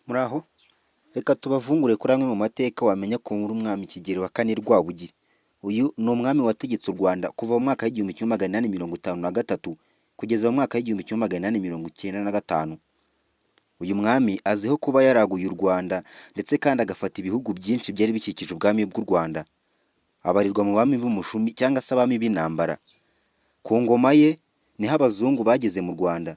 Muraho, reka tubavungure kuri amwe mu mateka wamenya ku nkuru umwami Kigeli wa kane Rwabugili. Uyu ni umwami wategetse u Rwanda kuva mu mwaka w'igihumbi kimwe magana inani mirongo itanu na gatatu kugeza mu mwaka w'igihumbi kimwe magana inani mirongo icyenda na gatanu. Uyu mwami azwiho kuba yaraguye u Rwanda ndetse kandi agafata ibihugu byinshi byari bikikije ubwami bw'u Rwanda. Abarirwa mu bami b'umushumi cyangwa se abami b'intambara. Ku ngoma ye niho abazungu bageze mu Rwanda.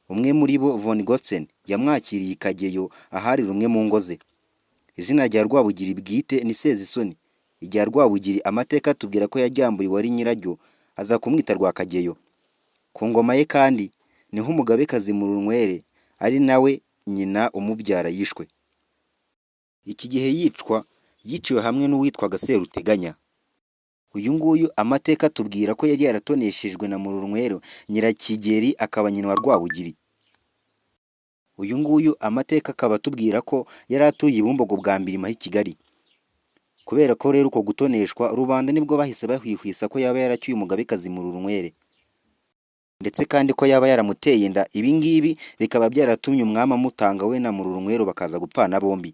Umwe muri bo Von Gotzen yamwakiriye i Kageyo ahari rumwe mu ngo ze. Izina rya Rwabugili bwite ni Sezisoni. Irya Rwabugili amateka atubwira ko yaryambuye uwari nyiraryo aza kumwita Rwakageyo. Ku ngoma ye kandi niho umugabekazi Murorunkwere ari nawe nyina umubyara yishwe. Iki gihe yicwa yiciwe hamwe n'uwitwaga Seruteganya. Uyu nguyu amateka atubwira ko yari yaratoneshejwe na Murorunkwere Nyirakigeli akaba nyina wa Rwabugili. Uyu nguyu amateka akaba atubwira ko yari atuye i Bumbogo bwa Mbirima i Kigali. Kubera ko rero uko gutoneshwa rubanda nibwo bahise bahwihwisa ko yaba yaracyuye umugabekazi Murorunkwere, ndetse kandi ko yaba yaramuteye inda. Ibi ngibi bikaba byaratumye umwami amutanga we na Murorunkwere bakaza gupfana bombi.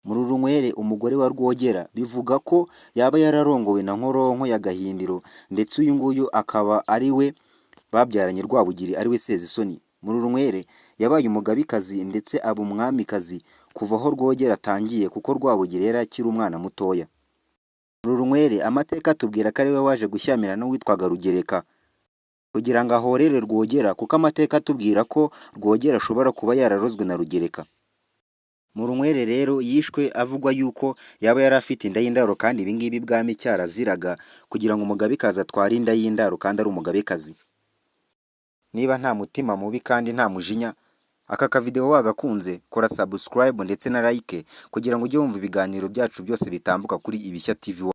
Murorunkwere umugore wa Rwogera bivuga ko yaba yararongowe na Nkoronko ya Gahindiro, ndetse uyu nguyu akaba ari we babyaranye Rwabugili ari we Sezisoni. Murorunkwere yabaye umugabekazi ndetse aba umwamikazi kuva aho Rwogera atangiye, kuko Rwabugili yari akiri umwana mutoya. Murorunkwere amateka atubwira ko ari we waje gushyamirana n'uwitwaga Rugereka kugira ngo ahorere Rwogera, kuko amateka atubwira ko Rwogera ashobora kuba yararozwe na Rugereka. Murorunkwere rero yishwe avugwa yuko yaba yari afite inda y'indaro, kandi ibi ngibi ibwami cyaraziraga kugira ngo umugabekazi atware inda y'indaro kandi ari umugabekazi. Niba nta mutima mubi kandi nta mujinya, aka kavideo wagakunze, kora subscribe ndetse na like kugira ngo ujye wumva ibiganiro byacu byose bitambuka kuri Ibishya TV.